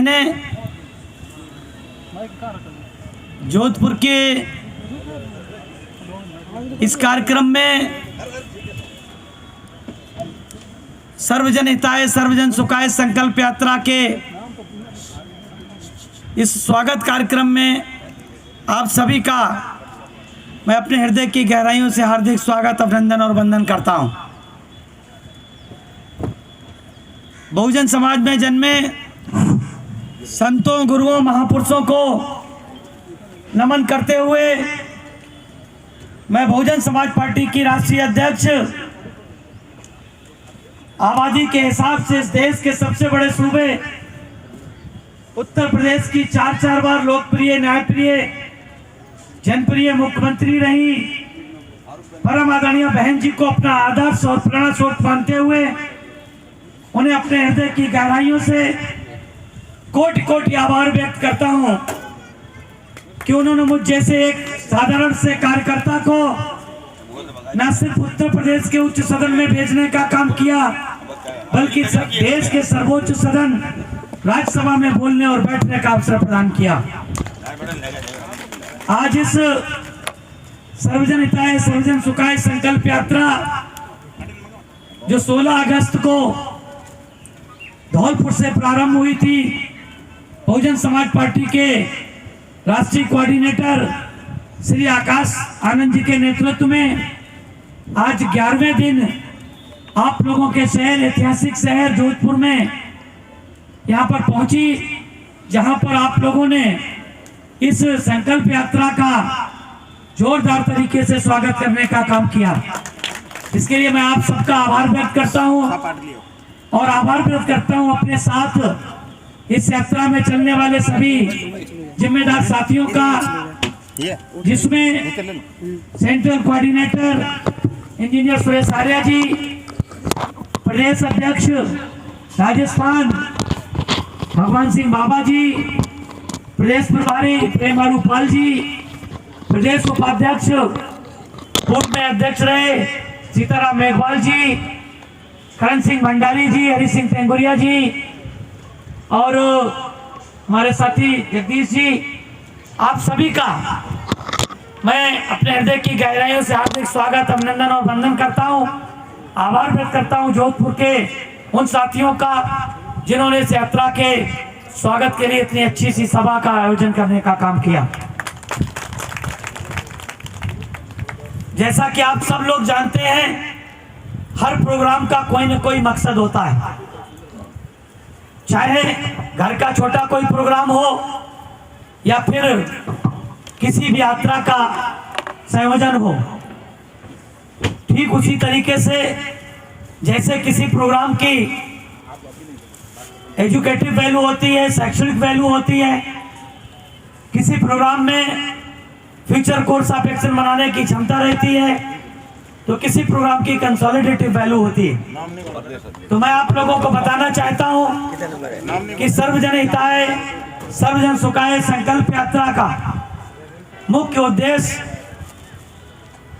मैंने जोधपुर के इस कार्यक्रम में सर्वजन हिताय सर्वजन सुखाय संकल्प यात्रा के इस स्वागत कार्यक्रम में आप सभी का मैं अपने हृदय की गहराइयों से हार्दिक स्वागत, अभिनंदन और वंदन करता हूं। बहुजन समाज में जन्मे संतों, गुरुओं, महापुरुषों को नमन करते हुए मैं बहुजन समाज पार्टी की राष्ट्रीय अध्यक्ष आबादी के हिसाब से इस देश के सबसे बड़े सूबे उत्तर प्रदेश की चार बार लोकप्रिय, न्यायप्रिय, जनप्रिय मुख्यमंत्री रही परम आदरणीय बहन जी को अपना आदर्श और प्रेरणा स्रोत मानते हुए उन्हें अपने हृदय की गहराइयों से कोटि कोटि आभार व्यक्त करता हूं कि उन्होंने मुझ जैसे एक साधारण से कार्यकर्ता को न सिर्फ उत्तर प्रदेश के उच्च सदन में भेजने का काम किया, बल्कि देश के सर्वोच्च सदन राज्यसभा में बोलने और बैठने का अवसर प्रदान किया। आज इस सर्वजन हिताय सर्वजन सुखाय संकल्प यात्रा जो 16 अगस्त को धौलपुर से प्रारंभ हुई थी, बहुजन समाज पार्टी के राष्ट्रीय कोऑर्डिनेटर श्री आकाश आनंद जी के नेतृत्व में आज 11वें दिन आप लोगों के शहर, ऐतिहासिक शहर जोधपुर में यहाँ पर पहुंची, जहां पर आप लोगों ने इस संकल्प यात्रा का जोरदार तरीके से स्वागत करने का काम किया। इसके लिए मैं आप सबका आभार व्यक्त करता हूं और आभार व्यक्त करता हूं अपने साथ इस यात्रा में चलने वाले सभी जिम्मेदार साथियों का, जिसमें central coordinator engineer Suresh Arya ji, प्रदेश अध्यक्ष राजस्थान भगवान सिंह बाबा जी, प्रदेश प्रभारी प्रेमारू पाल जी, प्रदेश उपाध्यक्ष पूर्व में अध्यक्ष रहे सीताराम मेघवाल जी, करण सिंह भंडारी जी, हरि सिंह तेंगुरिया जी और हमारे साथी जगदीश जी, आप सभी का मैं अपने हृदय की गहराइयों से हार्दिक स्वागत, अभिनंदन और वंदन करता हूं। आभार व्यक्त करता हूं जोधपुर के उन साथियों का जिन्होंने इस यात्रा के स्वागत के लिए इतनी अच्छी सी सभा का आयोजन करने का काम किया। जैसा कि आप सब लोग जानते हैं, हर प्रोग्राम का कोई न कोई मकसद होता है, चाहे घर का छोटा कोई प्रोग्राम हो या फिर किसी भी यात्रा का संयोजन हो। ठीक उसी तरीके से जैसे किसी प्रोग्राम की एजुकेटिव वैल्यू होती है, शैक्षणिक वैल्यू होती है, किसी प्रोग्राम में फ्यूचर कोर्स ऑफ एक्शन बनाने की क्षमता रहती है, तो किसी प्रोग्राम की कंसोलिडेटिव वैल्यू होती है। तो मैं आप लोगों को बताना चाहता हूं कि सर्वजन हिताय सर्वजन सुखाय संकल्प यात्रा का मुख्य उद्देश्य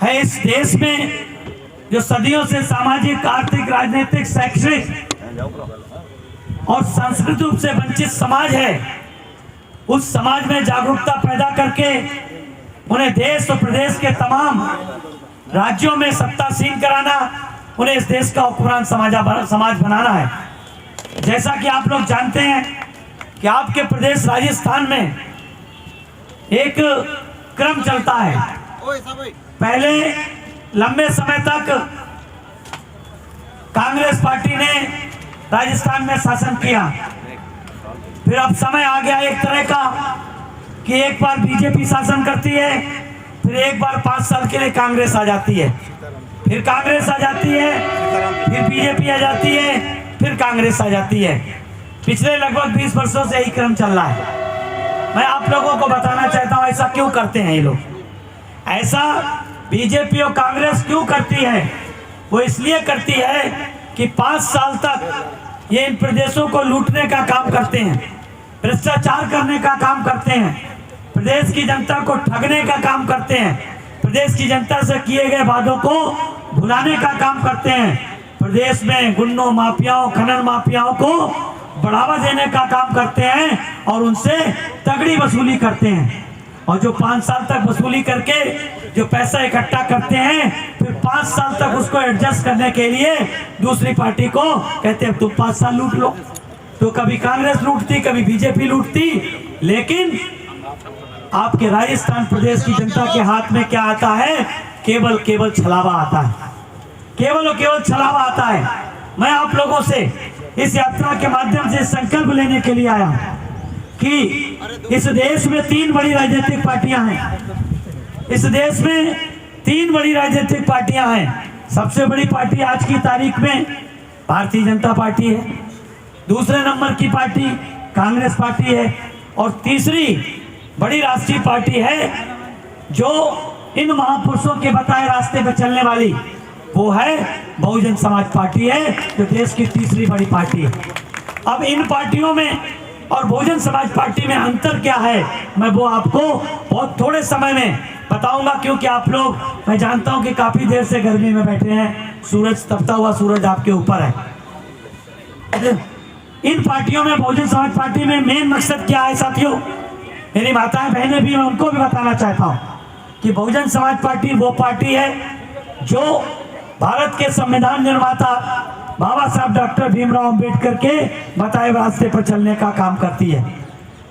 है इस देश में जो सदियों से सामाजिक, आर्थिक, राजनीतिक, शैक्षणिक और सांस्कृतिक रूप से वंचित समाज है, उस समाज में जागरूकता पैदा करके उन्हें देश और प्रदेश के तमाम राज्यों में सत्तासीन कराना, उन्हें इस देश का हुक्मरान समाज बनाना है। जैसा कि आप लोग जानते हैं कि आपके प्रदेश राजस्थान में एक क्रम चलता है। पहले लंबे समय तक कांग्रेस पार्टी ने राजस्थान में शासन किया, फिर अब समय आ गया एक तरह का कि एक बार बीजेपी शासन करती है, फिर एक बार 5 साल के लिए कांग्रेस आ जाती है, फिर कांग्रेस आ जाती है, फिर बीजेपी आ जाती है, फिर कांग्रेस आ जाती है। पिछले लगभग 20 वर्षों से यही क्रम चल रहा है। मैं आप लोगों को बताना चाहता हूं ऐसा क्यों करते हैं ये लोग। ऐसा बीजेपी और कांग्रेस क्यों करती है? वो इसलिए करती है कि 5 साल तक ये इन प्रदेशों को लूटने का काम करते हैं, भ्रष्टाचार करने का काम करते हैं, प्रदेश की जनता को ठगने का काम करते हैं, प्रदेश की जनता से किए गए वादों को भुलाने का काम करते हैं, प्रदेश में गुंडों, माफियाओं, खनन माफियाओं को बढ़ावा देने का काम करते हैं और उनसे तगड़ी वसूली करते हैं। और जो 5 साल तक वसूली करके जो पैसा इकट्ठा करते हैं, फिर 5 साल तक उसको एडजस्ट करने के लिए दूसरी पार्टी को कहते हैं तुम 5 साल लूट लो। तो कभी कांग्रेस लूटती, कभी बीजेपी लूटती, लेकिन आपके राजस्थान प्रदेश की जनता के हाथ में क्या आता है? केवल छलावा आता है, केवल छलावा आता है। मैं आप लोगों से इस यात्रा के माध्यम से संकल्प लेने के लिए आया हूं कि इस देश में 3 बड़ी राजनीतिक पार्टियां हैं। इस देश में 3 बड़ी राजनीतिक पार्टियां हैं। सबसे बड़ी पार्टी आज की तारीख में भारतीय जनता पार्टी है, दूसरे नंबर की पार्टी कांग्रेस पार्टी है, और तीसरी बड़ी राष्ट्रीय पार्टी है जो इन महापुरुषों के बताए रास्ते पर चलने वाली, वो है बहुजन समाज पार्टी है, जो देश की तीसरी बड़ी पार्टी है। अब इन पार्टियों में और बहुजन समाज पार्टी में अंतर क्या है, मैं वो आपको बहुत थोड़े समय में बताऊंगा, क्योंकि आप लोग, मैं जानता हूं कि काफी देर से गर्मी में बैठे हैं, सूरज तपता हुआ सूरज आपके ऊपर है। इन पार्टियों में, बहुजन समाज पार्टी में मेन मकसद क्या है साथियों? मेरी माताएं बहनें भी, मैं उनको भी बताना चाहता हूं कि बहुजन समाज पार्टी वो पार्टी है जो भारत के संविधान निर्माता बाबा साहब डॉक्टर भीमराव अंबेडकर के बताए रास्ते पर चलने का काम करती है।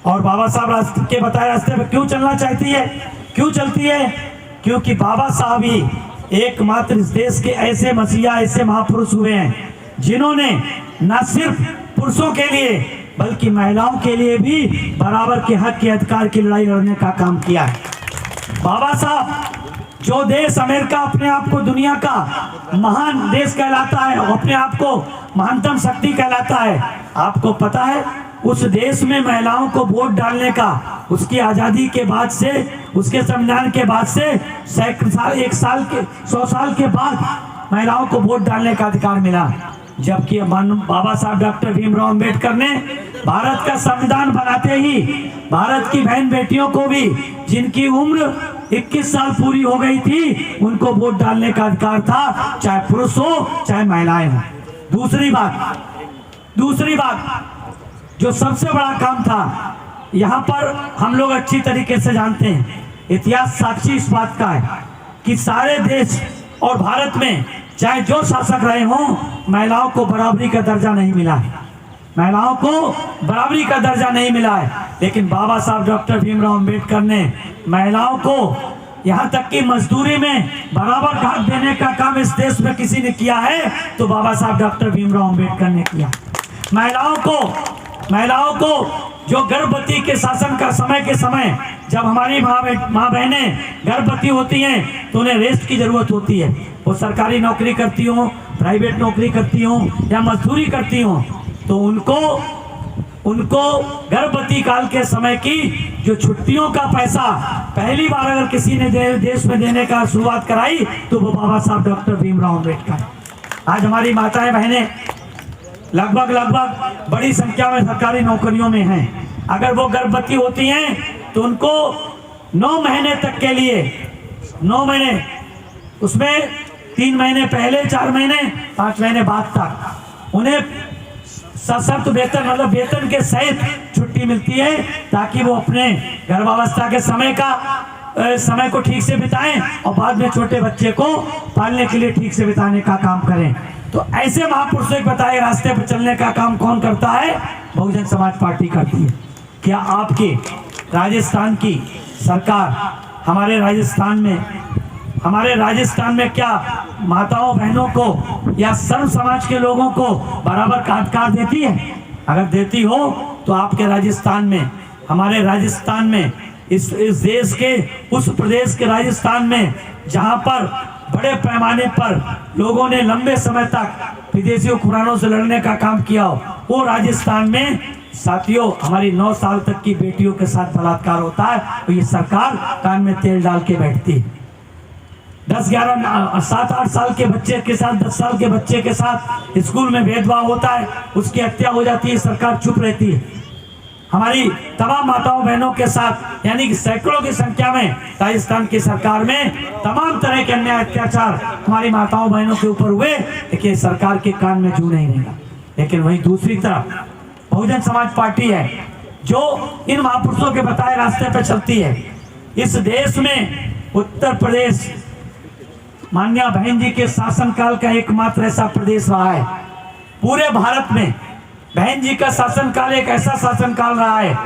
और बाबा साहब के बताए रास्ते पर क्यों चलना चाहती है, क्यों चलती है? क्योंकि बाबा साहब ही एकमात्र इस देश के ऐसे मसीहा, ऐसे महापुरुष हुए हैं जिन्होंने न सिर्फ पुरुषों के लिए बल्कि महिलाओं के लिए भी बराबर के हक के अधिकार की लड़ाई लड़ने का काम किया है। बाबा साहब, जो देश अमेरिका अपने आप को दुनिया का महान देश कहलाता है, अपने आप को महानतम शक्ति कहलाता है, आपको पता है उस देश में महिलाओं को वोट डालने का, उसकी आजादी के बाद से, उसके संविधान के बाद से 100 साल के बाद महिलाओं को वोट डालने का अधिकार मिला। जबकि बाबा साहब डॉक्टर भीमराव अंबेडकर ने भारत का संविधान बनाते ही भारत की बहन बेटियों को भी, जिनकी उम्र 21 साल पूरी हो गई थी, उनको वोट डालने का अधिकार था, चाहे पुरुष हो चाहे महिलाएं हो। दूसरी बात जो सबसे बड़ा काम था, यहाँ पर हम लोग अच्छी तरीके से जानते हैं, इतिहास साक्षी इस बात का है कि सारे देश और भारत में चाहे जो शासक रहे हों, महिलाओं को बराबरी का दर्जा नहीं मिला है, महिलाओं को बराबरी का दर्जा नहीं मिला है। लेकिन बाबा साहब डॉक्टर भीमराव अंबेडकर ने महिलाओं को यहाँ तक कि मजदूरी में बराबर हक देने का काम इस देश में किसी ने किया है तो बाबा साहब डॉक्टर भीमराव अंबेडकर ने किया। महिलाओं को जो गर्भवती के शासन का समय के समय, जब हमारी माँ बहनें गर्भवती होती हैं तो उन्हें रेस्ट की जरूरत होती है, वो सरकारी नौकरी करती हो, प्राइवेट नौकरी करती हो या मजदूरी करती हो, तो उनको गर्भवती काल के समय की जो छुट्टियों का पैसा पहली बार अगर किसी ने देश में देने का शुरुआत कराई तो वो बाबा साहब डॉक्टर भीमराव अंबेडकर। आज हमारी माताएं बहनें लगभग बड़ी संख्या में सरकारी नौकरियों में हैं। अगर वो गर्भवती होती हैं तो उनको 9 महीने तक के लिए, 9 महीने, उसमें 3 महीने पहले, 4 महीने, 5 महीने बाद तक उन्हें सशर्त वेतन, मतलब वेतन के सहित छुट्टी मिलती है, ताकि वो अपने गर्भावस्था के समय को ठीक से बिताएं और बाद में छोटे बच्चे को पालने के लिए ठीक से बिताने का काम करें। तो ऐसे महापुरुषों के बताए रास्ते पर चलने का काम कौन करता है? बहुजन समाज पार्टी करती है। क्या आपके राजस्थान की सरकार हमारे राजस्थान में क्या माताओं बहनों को या सर्व समाज के लोगों को बराबर का अधिकार देती है? अगर देती हो तो आपके राजस्थान में, हमारे राजस्थान में, इस देश के उस प्रदेश के राजस्थान में जहां पर बड़े पैमाने पर लोगों ने लंबे समय तक विदेशी हुक्मरानों से लड़ने का काम किया हो, वो राजस्थान में साथियों हमारी 9 साल तक की बेटियों के साथ बलात्कार होता है तो ये सरकार कान में तेल डाल के बैठती है। 7-8 साल के बच्चे के साथ, 10 साल के बच्चे के साथ स्कूल में भेदभाव होता है, उसकी हत्या हो जाती है, सरकार चुप रहती है। हमारी तमाम माताओं बहनों के साथ, यानी कि सैकड़ों की संख्या में राजस्थान की सरकार में तमाम तरह के अन्याय अत्याचार हमारी माताओं बहनों के ऊपर हुए, लेकिन सरकार के कान में जू नहीं रहेगा। लेकिन वहीं दूसरी तरफ बहुजन समाज पार्टी है जो इन महापुरुषों के बताए रास्ते पर चलती है। इस देश में उत्तर प्रदेश माननीय बहन जी के शासनकाल का एकमात्र ऐसा प्रदेश रहा है। पूरे भारत में बहन जी का शासनकाल एक ऐसा शासनकाल रहा है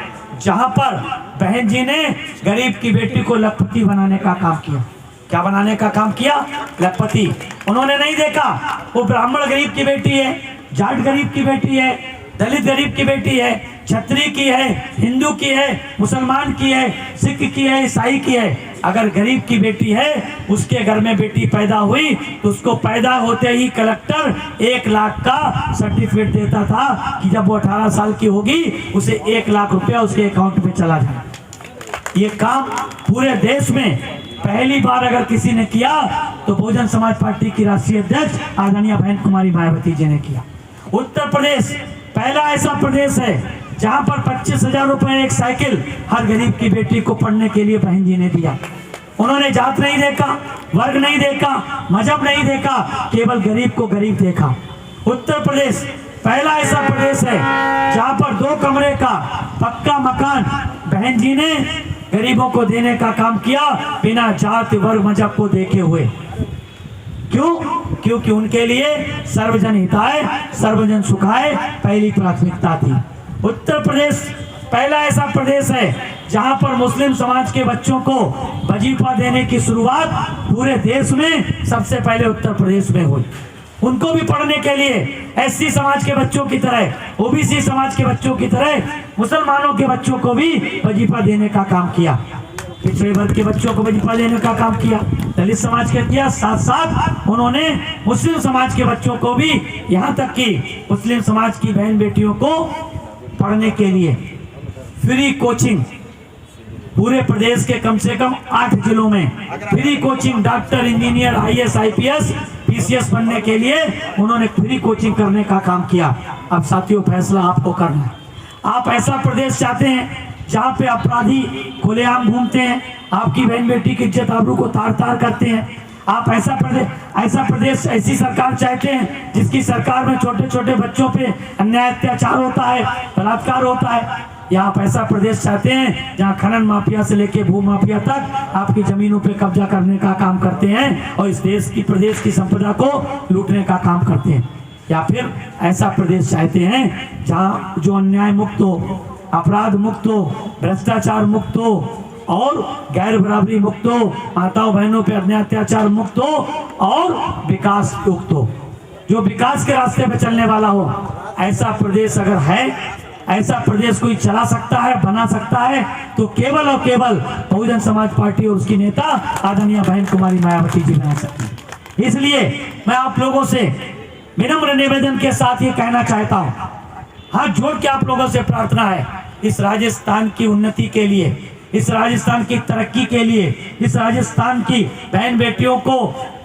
जहां पर बहन जी ने गरीब की बेटी को लखपति बनाने का काम किया। क्या बनाने का काम किया? लखपति। उन्होंने नहीं देखा वो ब्राह्मण गरीब की बेटी है, जाट गरीब की बेटी है, दलित गरीब की बेटी है, क्षत्रिय की है, हिंदू की है, मुसलमान की है, सिख की है, ईसाई की है। अगर गरीब की बेटी है, उसके घर में बेटी पैदा हुई तो उसको पैदा होते ही कलेक्टर 1 लाख का सर्टिफिकेट देता था कि जब वो 18 साल की होगी उसे 1 लाख रुपया उसके अकाउंट में चला जाए। ये काम पूरे देश में पहली बार अगर किसी ने किया तो बहुजन समाज पार्टी की राष्ट्रीय अध्यक्ष आदरणीय बहन कुमारी मायावती जी ने किया। उत्तर प्रदेश पहला ऐसा प्रदेश है जहां पर 25,000 रुपए एक साइकिल हर गरीब की बेटी को पढ़ने के लिए बहन जी ने दिया। उन्होंने जात नहीं देखा, वर्ग नहीं देखा, मजहब नहीं देखा, केवल गरीब को गरीब देखा। उत्तर प्रदेश पहला ऐसा प्रदेश है जहां पर 2 कमरे का पक्का मकान बहन जी ने गरीबों को देने का काम किया बिना जात वर्ग मजहब को देखे हुए। क्यों? क्योंकि उनके लिए सर्वजन हिताय सर्वजन सुखाय पहली प्राथमिकता थी। उत्तर प्रदेश पहला ऐसा प्रदेश है जहां पर मुस्लिम समाज के बच्चों को वजीफा देने की शुरुआत पूरे देश में सबसे पहले उत्तर प्रदेश में हुई। उनको भी पढ़ने के लिए एससी समाज के बच्चों की तरह, ओबीसी समाज के बच्चों की तरह मुसलमानों के बच्चों को भी वजीफा देने का काम किया। पिछड़े वर्ग के बच्चों को वजीफा देने का काम किया, दलित समाज के किया। साथ साथ उन्होंने मुस्लिम समाज के बच्चों को भी, यहाँ तक कि मुस्लिम समाज की बहन बेटियों को पढ़ने के लिए फ्री कोचिंग पूरे प्रदेश के कम से कम 8 जिलों में free coaching, doctor, engineer, IAS, IPS, PCS बनने के लिए उन्होंने फ्री कोचिंग करने का काम किया। अब साथियों फैसला आपको करना है। आप ऐसा प्रदेश चाहते हैं जहां पे अपराधी खुलेआम घूमते हैं, आपकी बहन बेटी की इज्जत आबरू को तार तार करते हैं? आप ऐसा प्रदेश ऐसी सरकार चाहते हैं जिसकी सरकार में छोटे छोटे बच्चों पे अन्याय अत्याचार होता है, बलात्कार होता है? या आप ऐसा प्रदेश चाहते हैं जहां खनन माफिया से लेके भू माफिया तक आपकी जमीनों पे कब्जा करने का काम करते हैं और इस प्रदेश की संपदा को लूटने का काम करते हैं? या फिर ऐसा प्रदेश चाहते हैं जहां जो अन्याय मुक्त हो, अपराध मुक्त हो, भ्रष्टाचार मुक्त हो और गैर बराबरी मुक्त हो, माताओं बहनों पे अन्याय अत्याचार मुक्त हो और विकास युक्त हो, जो विकास के रास्ते पे चलने वाला हो? ऐसा प्रदेश अगर है, ऐसा प्रदेश कोई चला सकता है, बना सकता है तो केवल और केवल बहुजन समाज पार्टी और उसकी नेता आदरणीय बहन कुमारी मायावती जी बना सकती है। इसलिए मैं आप लोगों से विनम्र निवेदन के साथ ये कहना चाहता हूँ, हाथ जोड़ के आप लोगों से प्रार्थना है, इस राजस्थान की उन्नति के लिए, इस राजस्थान की तरक्की के लिए, इस राजस्थान की बहन बेटियों को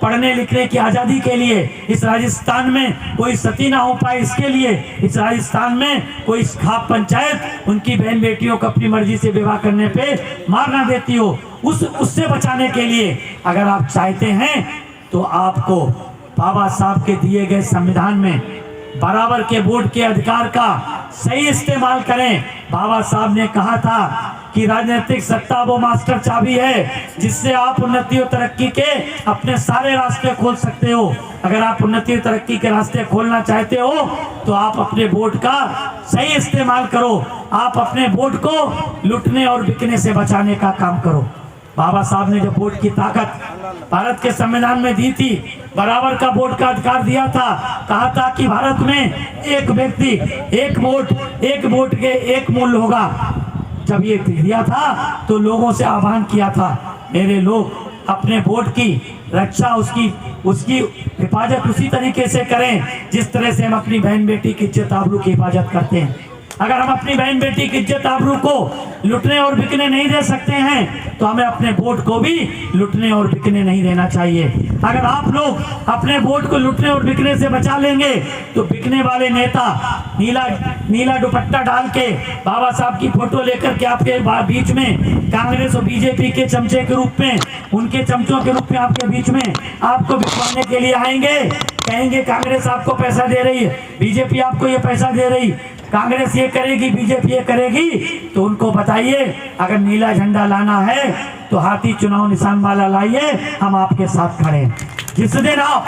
पढ़ने लिखने की आज़ादी के लिए, इस राजस्थान में कोई सती ना हो पाए इसके लिए, इस राजस्थान में कोई खाप पंचायत उनकी बहन बेटियों को अपनी मर्जी से विवाह करने पे मार ना देती हो, उससे बचाने के लिए अगर आप चाहते हैं तो आपको बाबा साहब के दिए गए संविधान में बराबर के वोट के अधिकार का सही इस्तेमाल करें। बाबा साहब ने कहा था कि राजनीतिक सत्ता वो मास्टर चाबी है जिससे आप उन्नति और तरक्की के अपने सारे रास्ते खोल सकते हो। अगर आप उन्नति और तरक्की के रास्ते खोलना चाहते हो तो आप अपने वोट का सही इस्तेमाल करो, आप अपने वोट को लूटने और बिकने से बचाने का काम करो। बाबा साहब ने जब वोट की ताकत भारत के संविधान में दी थी, बराबर का वोट का अधिकार दिया था, कहा था कि भारत में एक व्यक्ति एक वोट के एक मूल्य होगा। जब ये दिया था तो लोगों से आह्वान किया था, मेरे लोग अपने वोट की रक्षा, उसकी हिफाजत उसी तरीके से करें जिस तरह से हम अपनी बहन बेटी की इज्जत आबरू की हिफाजत करते हैं। अगर हम अपनी बहन बेटी की इज्जत आबरू को लुटने और बिकने नहीं दे सकते हैं तो हमें अपने वोट को भी लुटने और बिकने नहीं देना चाहिए। अगर आप लोग अपने वोट को लुटने और बिकने से बचा लेंगे तो बिकने वाले नेता नीला दुपट्टा डाल के बाबा साहब की फोटो लेकर के आपके बीच में कांग्रेस और बीजेपी के चमचे के रूप में, उनके चमचों के रूप में आपके बीच में आपको बिकवाने के लिए आएंगे। कहेंगे कांग्रेस आपको पैसा दे रही है, बीजेपी आपको ये पैसा दे रही, कांग्रेस ये करेगी, बीजेपी ये करेगी, तो उनको बताइए अगर नीला झंडा लाना है तो हाथी चुनाव निशान वाला लाइए, हम आपके साथ खड़े हैं। जिस दिन आप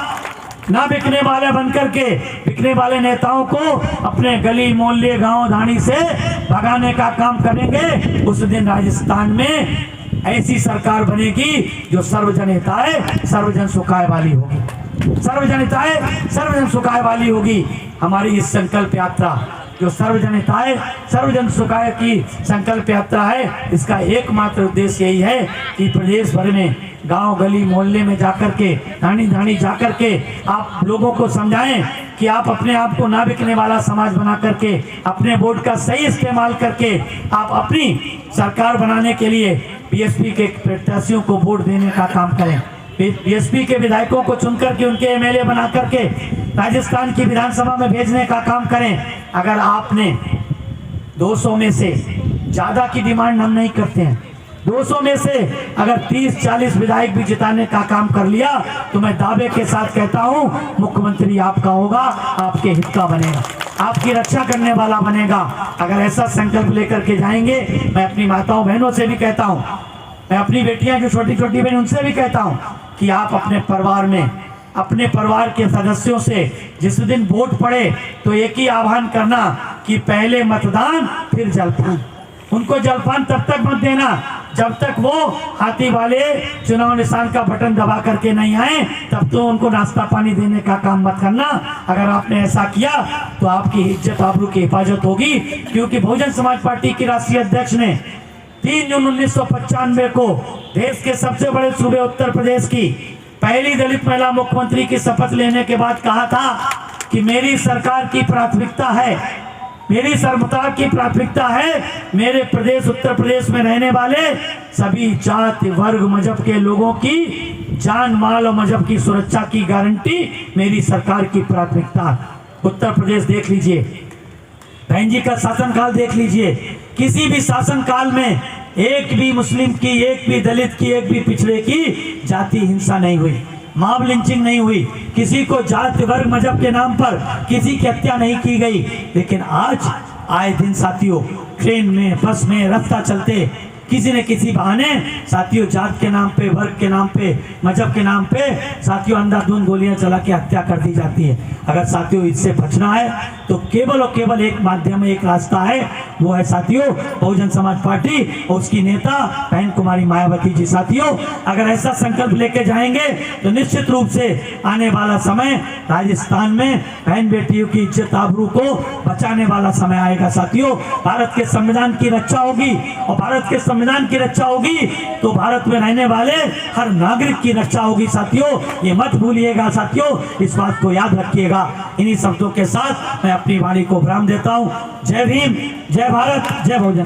ना बिकने वाले बनकर के बिकने वाले नेताओं को अपने गली मोहल्ले गांव धानी से भगाने का काम करेंगे, उस दिन राजस्थान में ऐसी सरकार बनेगी जो सर्वजन हिताय सर्वजन सुखाय वाली होगी। सर्वजन हिताय सर्वजन सुखाय वाली होगी। हमारी इस संकल्प यात्रा जो सर्वजन हिताय सर्वजन सुखाय की संकल्प यात्रा है, इसका एकमात्र उद्देश्य यही है कि प्रदेश भर में गांव गली मोहल्ले में जाकर के धानी धानी जाकर के आप लोगों को समझाएं कि आप अपने आप को ना बिकने वाला समाज बना करके अपने वोट का सही इस्तेमाल करके आप अपनी सरकार बनाने के लिए बीएसपी के प्रत्याशियों को वोट देने का काम करें। बीएसपी के विधायकों को चुनकर के उनके एमएलए बना करके राजस्थान की विधानसभा में भेजने का काम करें। अगर आपने 200 में से ज्यादा की डिमांड हम नहीं करते हैं, 200 में से अगर 30-40 विधायक भी जिताने का काम कर लिया तो मैं दावे के साथ कहता हूं मुख्यमंत्री आपका होगा, आपके हित का बनेगा, आपकी रक्षा करने वाला बनेगा। अगर ऐसा संकल्प लेकर के जाएंगे, मैं अपनी माताओं बहनों से भी कहता हूं, मैं अपनी बेटियां जो छोटी छोटी बहन उनसे भी कहता हूं कि आप अपने परिवार में अपने परिवार के सदस्यों से जिस दिन वोट पड़े तो एक ही आह्वान करना कि पहले मतदान फिर जलपान। उनको जलपान तब तक मत देना जब तक वो हाथी वाले चुनाव निशान का बटन दबा करके नहीं आए, तब तो उनको नाश्ता पानी देने का काम मत करना। अगर आपने ऐसा किया तो आपकी इज्जत आबरू की हिफाजत होगी, क्योंकि बहुजन समाज पार्टी की राष्ट्रीय अध्यक्ष ने 3 जून 1995 को देश के सबसे बड़े सूबे उत्तर प्रदेश की पहली दलित महिला मुख्यमंत्री की शपथ लेने के बाद कहा था कि मेरी सरकार की प्राथमिकता है, मेरी सरकार की प्राथमिकता है मेरे प्रदेश उत्तर प्रदेश में रहने वाले सभी जाति वर्ग मजहब के लोगों की जान माल और मजहब की सुरक्षा की गारंटी मेरी सरकार की प्राथमिकता। उत्तर प्रदेश देख लीजिए, बहन जी का शासनकाल देख लीजिए, किसी भी शासनकाल में एक भी मुस्लिम की, एक भी दलित की, एक भी पिछड़े की जाति हिंसा नहीं हुई, मॉब लिंचिंग नहीं हुई, किसी को जाति वर्ग मजहब के नाम पर किसी की हत्या नहीं की गई। लेकिन आज आए दिन साथियों ट्रेन में, बस में, रास्ता चलते किसी न किसी बहाने साथियों जात के नाम पे, वर्ग के नाम पे, मजहब के नाम पे साथियों अंधाधुंध गोलियां चला के हत्या कर दी जाती है। अगर साथियों इससे बचना है तो केवल और केवल एक माध्यम, एक रास्ता है, वो है साथियों बहुजन समाज पार्टी और उसकी नेता बहन कुमारी मायावती जी। साथियों अगर ऐसा संकल्प लेके जाएंगे तो निश्चित रूप से आने वाला समय राजस्थान में बहन बेटियों की इज्जत आबरू को बचाने वाला समय आएगा। साथियों भारत के संविधान की रक्षा होगी, और भारत के संविधान की रक्षा होगी तो भारत में रहने वाले हर नागरिक की रक्षा होगी। साथियों ये मत भूलिएगा, साथियों इस बात को याद रखिएगा। इन्हीं शब्दों के साथ मैं अपनी वाणी को विराम देता हूं। जय भीम, जय भारत, जय बहुजन।